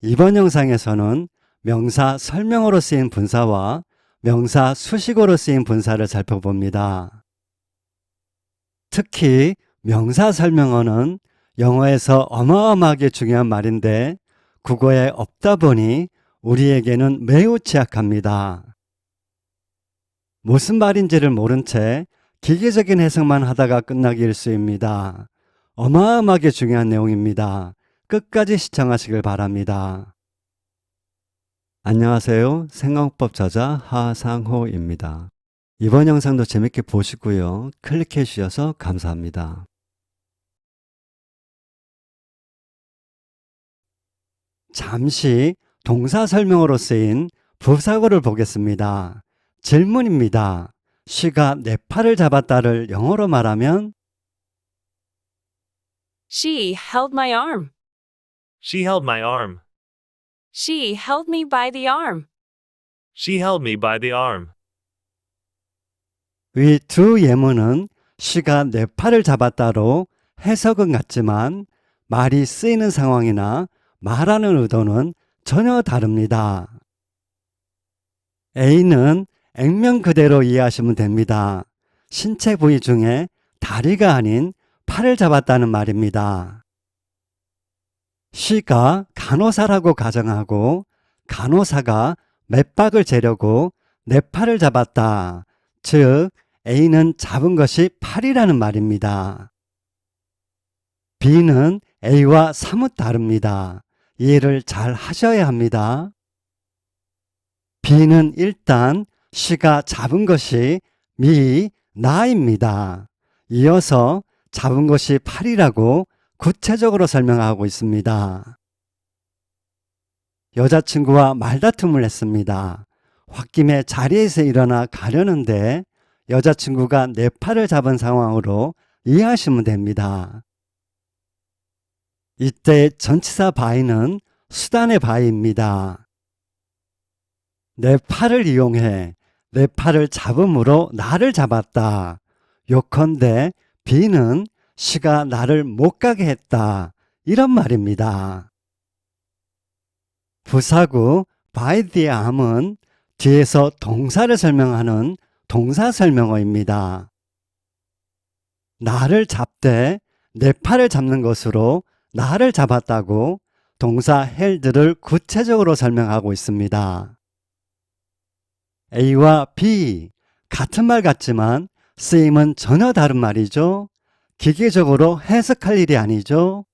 이번 영상에서는 명사 설명어로 쓰인 분사와 명사 수식어로 쓰인 분사를 살펴봅니다. 특히 명사 설명어는 영어에서 어마어마하게 중요한 말인데 국어에 없다 보니 우리에게는 매우 취약합니다. 무슨 말인지를 모른 채 기계적인 해석만 하다가 끝나기 일쑤입니다. 어마어마하게 중요한 내용입니다. 끝까지 시청하시길 바랍니다. 안녕하세요. 생강법 저자 하상호입니다. 이번 영상도 재밌게 보시고요. 클릭해 주셔서 감사합니다. 잠시 동사 설명어로 쓰인 부사구를 보겠습니다. 질문입니다. She가 내 팔을 잡았다를 영어로 말하면 She held my arm. She held my arm. She held me by the arm. She held me by the arm. 위 두 예문은 she가 내 팔을 잡았다로 해석은 같지만 말이 쓰이는 상황이나 말하는 의도는 전혀 다릅니다. A는 액면 그대로 이해하시면 됩니다. 신체 부위 중에 다리가 아닌 팔을 잡았다는 말입니다. she가 간호사라고 가정하고 간호사가 맥박을 재려고 내 팔을 잡았다. 즉 A는 잡은 것이 팔이라는 말입니다. B는 A와 사뭇 다릅니다. 이해를 잘 하셔야 합니다. B는 일단 she가 잡은 것이 me, 나입니다. 이어서 잡은 것이 팔이라고 구체적으로 설명하고 있습니다. 여자친구와 말다툼을 했습니다. 홧김에 자리에서 일어나 가려는데 여자친구가 내 팔을 잡은 상황으로 이해하시면 됩니다. 이때 전치사 by는 수단의 by입니다. 내 팔을 이용해 내 팔을 잡음으로 나를 잡았다. 요컨대 B는 she가 나를 못 가게 했다. 이런 말입니다. 부사구 by the arm은 뒤에서 동사를 설명하는 동사 설명어입니다. 나를 잡되 내 팔을 잡는 것으로 나를 잡았다고 동사 held를 구체적으로 설명하고 있습니다. A와 B, 같은 말 같지만 쓰임은 전혀 다른 말이죠. 기계적으로 해석할 일이 아니죠.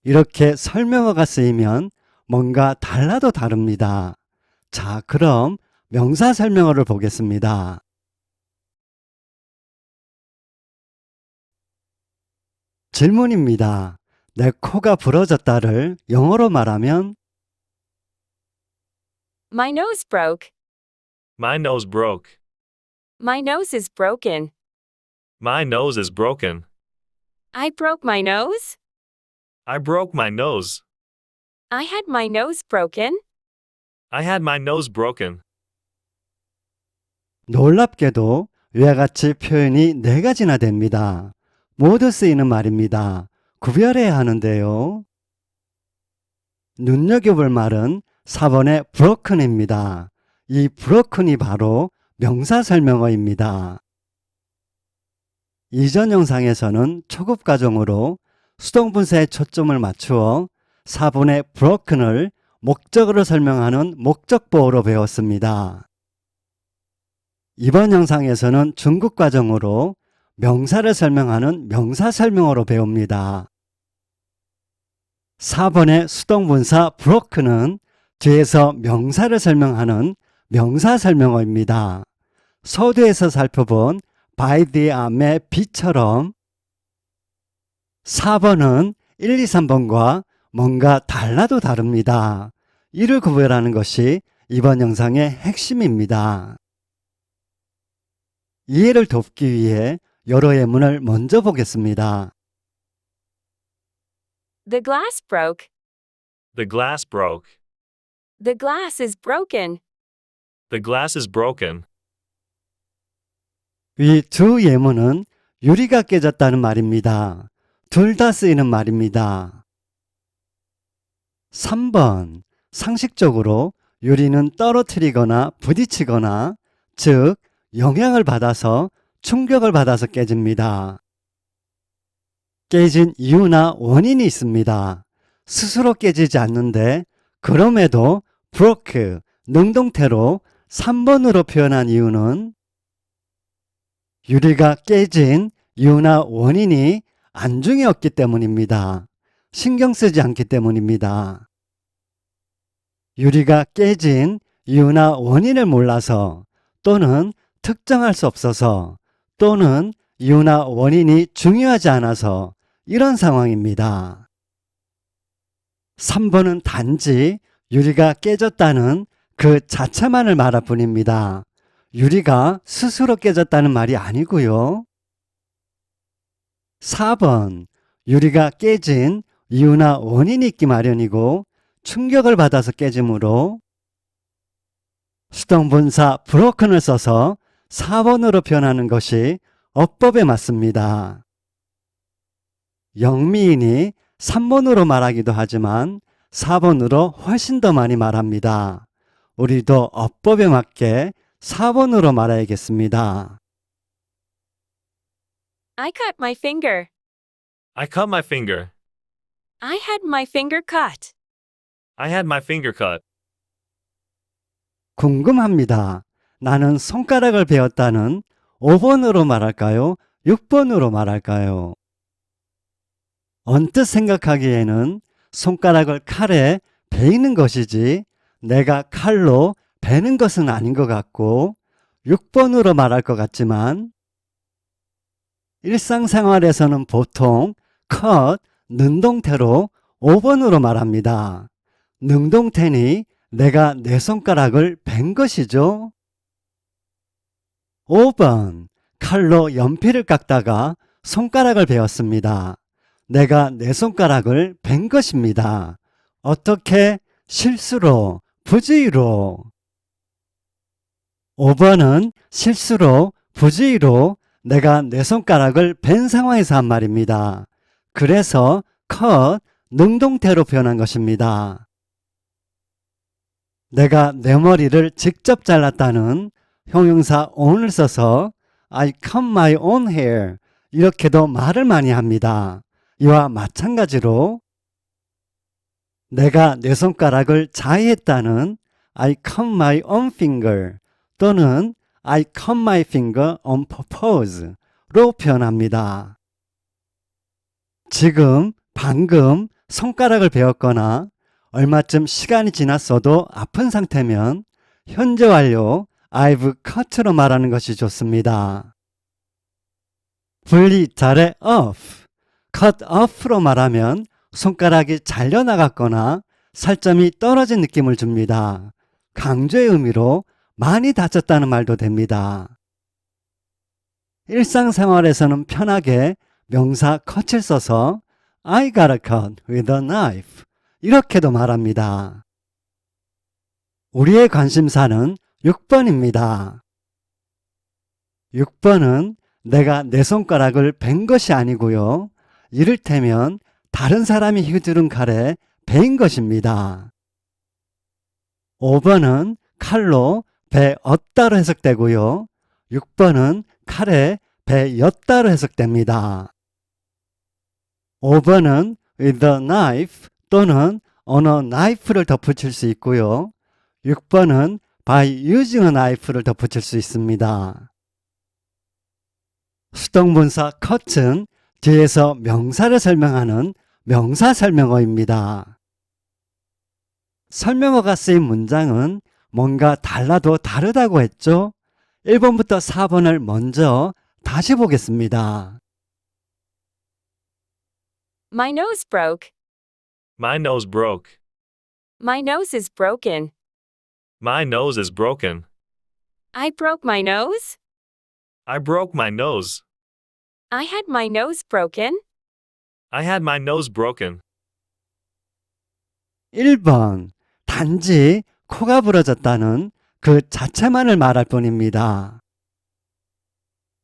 이렇게 설명어가 쓰이면 뭔가 달라도 다릅니다. 자, 그럼 명사 설명어를 보겠습니다. 질문입니다. 내 코가 부러졌다를 영어로 말하면 My nose broke. My nose broke. My nose is broken. My nose is broken. I broke my nose. I broke my nose. I had my nose broken. I had my nose broken. 놀랍게도 위와 같이 표현이 4가지나 됩니다. 모두 쓰이는 말입니다. 구별해야 하는데요. 눈여겨볼 말은 4번의 broken입니다. 이 broken이 바로 명사 설명어입니다. 이전 영상에서는 초급 과정으로 수동분사에 초점을 맞추어 4번의 broken을 목적어로 설명하는 목적보어로 배웠습니다. 이번 영상에서는 중급 과정으로 명사를 설명하는 명사 설명어로 배웁니다. 4번의 수동분사 broken은 뒤에서 명사를 설명하는 명사 설명어입니다. 서두에서 살펴본 by the arm의 B처럼 4번은 1, 2, 3번과 뭔가 달라도 다릅니다. 이를 구별하는 것이 이번 영상의 핵심입니다. 이해를 돕기 위해 여러 예문을 먼저 보겠습니다. The glass broke. The glass broke. The glass is broken. The glass is broken. 이 두 예문은 유리가 깨졌다는 말입니다. 둘 다 쓰이는 말입니다. 3번. 상식적으로 유리는 떨어뜨리거나 부딪히거나, 즉 영향을 받아서 충격을 받아서 깨집니다. 깨진 이유나 원인이 있습니다. 스스로 깨지지 않는데 그럼에도 broke, 능동태로 3번으로 표현한 이유는 유리가 깨진 이유나 원인이 안중에 없기 때문입니다. 신경 쓰지 않기 때문입니다. 유리가 깨진 이유나 원인을 몰라서 또는 특정할 수 없어서 또는 이유나 원인이 중요하지 않아서 이런 상황입니다. 3번은 단지 유리가 깨졌다는 그 자체만을 말할 뿐입니다. 유리가 스스로 깨졌다는 말이 아니고요. 4번. 유리가 깨진 이유나 원인이 있기 마련이고 충격을 받아서 깨지므로 수동분사 broken을 써서 4번으로 표현하는 것이 어법에 맞습니다. 영미인이 3번으로 말하기도 하지만 4번으로 훨씬 더 많이 말합니다. 우리도 어법에 맞게 4번으로 말해야겠습니다. I cut my finger. I cut my finger. I had my finger cut. I had my finger cut. 궁금합니다. 나는 손가락을 베었다는 5번으로 말할까요? 6번으로 말할까요? 언뜻 생각하기에는 손가락을 칼에 베이는 것이지 내가 칼로 베는 것은 아닌 것 같고 6번으로 말할 것 같지만 일상생활에서는 보통 cut, 능동태로 5번으로 말합니다. 능동태니 내가 내 손가락을 벤 것이죠. 5번. 칼로 연필을 깎다가 손가락을 베었습니다. 내가 내 손가락을 벤 것입니다. 어떻게? 실수로, 부주의로. 5번은 실수로, 부주의로 내가 내 손가락을 벤 상황에서 한 말입니다. 그래서 cut, 능동태로 표현한 것입니다. 내가 내 머리를 직접 잘랐다는 형용사 own을 써서 I cut my own hair 이렇게도 말을 많이 합니다. 이와 마찬가지로 내가 내 손가락을 자해했다는 I cut my own finger 또는 I cut my finger on purpose로 표현합니다. 지금, 방금 손가락을 베었거나 얼마쯤 시간이 지났어도 아픈 상태면 현재 완료 I've cut로 말하는 것이 좋습니다. 분리 잘해 off, cut off로 말하면 손가락이 잘려나갔거나 살점이 떨어진 느낌을 줍니다. 강조의 의미로 많이 다쳤다는 말도 됩니다. 일상생활에서는 편하게 명사 cut을 써서 I got a cut with a knife 이렇게도 말합니다. 우리의 관심사는 6번입니다. 6번은 내가 내 손가락을 벤 것이 아니고요. 이를테면 다른 사람이 휘두른 칼에 베인 것입니다. 5번은 칼로 베었다로 해석되고요. 6번은 칼에 베였다로 해석됩니다. 5번은 with a knife 또는 on a knife를 덧붙일 수 있고요. 6번은 by using a knife를 덧붙일 수 있습니다. 수동분사 cut은 뒤에서 명사를 설명하는 명사 설명어입니다. 설명어가 쓰인 문장은 뭔가 달라도 다르다고 했죠? 1번부터 4번을 먼저 다시 보겠습니다. My nose broke. My nose broke. My nose is broken. My nose is broken. I broke my nose. I broke my nose. I had my nose broken. I had my nose broken. 1번. 단지 코가 부러졌다는 그 자체만을 말할 뿐입니다.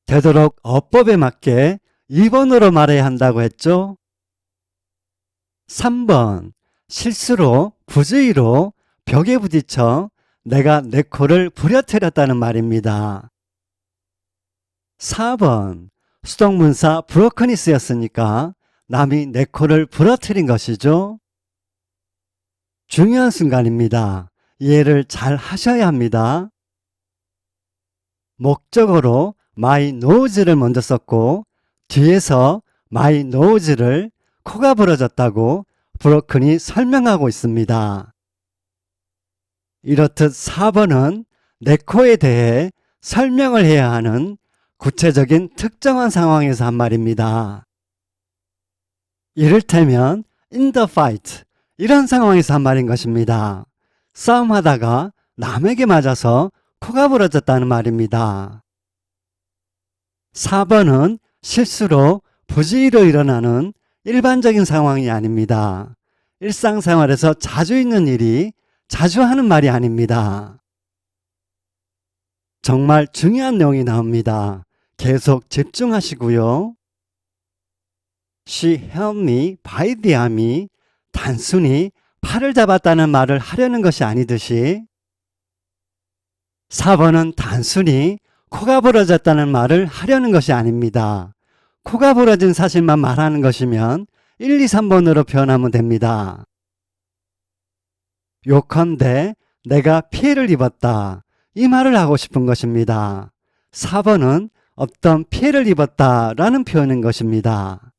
되도록 어법에 맞게 2번으로 말해야 한다고 했죠? 3번. 실수로 부주의로 벽에 부딪혀 내가 내 코를 부려뜨렸다는 말입니다. 4번 수동문사 브로커니스였으니까 남이 내 코를 부러뜨린 것이죠. 중요한 순간입니다. 이해를 잘 하셔야 합니다. 목적어로 my nose를 먼저 썼고 뒤에서 my nose를 코가 부러졌다고 브로큰이 설명하고 있습니다. 이렇듯 4번은 내 코에 대해 설명을 해야 하는 구체적인 특정한 상황에서 한 말입니다. 이를테면 in the fight 이런 상황에서 한 말인 것입니다. 싸움하다가 남에게 맞아서 코가 부러졌다는 말입니다. 4번은 실수로 부주의로 일어나는 일반적인 상황이 아닙니다. 일상생활에서 자주 있는 일이 자주 하는 말이 아닙니다. 정말 중요한 내용이 나옵니다. 계속 집중하시고요. She held me by the arm이 단순히 팔을 잡았다는 말을 하려는 것이 아니듯이 4번은 단순히 코가 부러졌다는 말을 하려는 것이 아닙니다. 코가 부러진 사실만 말하는 것이면 1, 2, 3번으로 표현하면 됩니다. 요컨대 내가 피해를 입었다. 이 말을 하고 싶은 것입니다. 4번은 어떤 피해를 입었다라는 표현인 것입니다.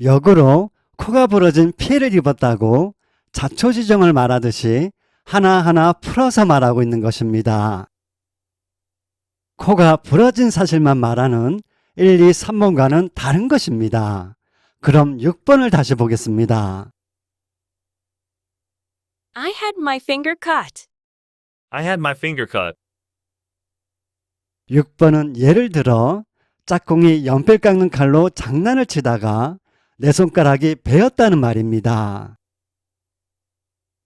역으로 코가 부러진 피해를 입었다고 자초지종을 말하듯이 하나하나 풀어서 말하고 있는 것입니다. 코가 부러진 사실만 말하는 1, 2, 3번과는 다른 것입니다. 그럼 6번을 다시 보겠습니다. I had my finger cut. I had my finger cut. 6번은 예를 들어 짝꿍이 연필 깎는 칼로 장난을 치다가 내 손가락이 베었다는 말입니다.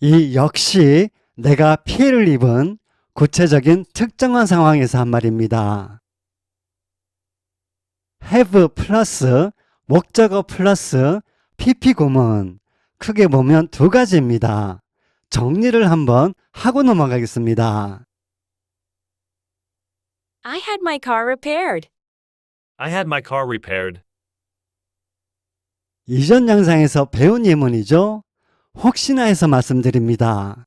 이 역시 내가 피해를 입은 구체적인 특정한 상황에서 한 말입니다. have 플러스 목적어 플러스 pp 구문 크게 보면 두 가지입니다. 정리를 한번 하고 넘어가겠습니다. I had my car repaired. I had my car repaired. 이전 영상에서 배운 예문이죠. 혹시나 해서 말씀드립니다.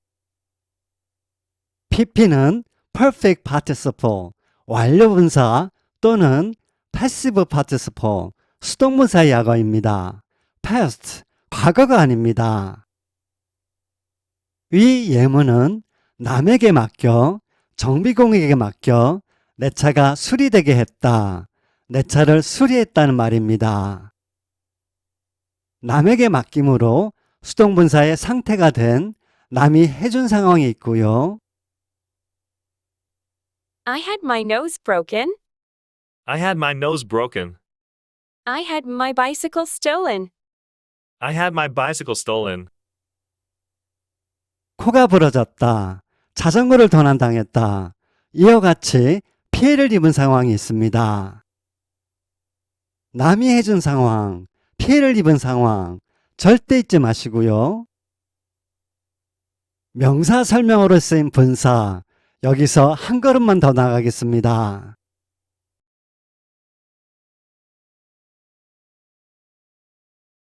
pp는 perfect participle, 완료분사 또는 passive participle, 수동분사의 약어입니다. past, 과거가 아닙니다. 이 예문은 남에게 맡겨, 정비공에게 맡겨 내 차가 수리되게 했다. 내 차를 수리했다는 말입니다. 남에게 맡김으로 수동분사의 상태가 된 남이 해준 상황이 있고요. I had my nose broken. I had my nose broken. I had my bicycle stolen. I had my bicycle stolen. 코가 부러졌다. 자전거를 도난당했다. 이와 같이 피해를 입은 상황이 있습니다. 남이 해준 상황, 피해를 입은 상황 절대 잊지 마시고요. 명사 설명어로 쓰인 분사 여기서 한 걸음만 더 나가겠습니다.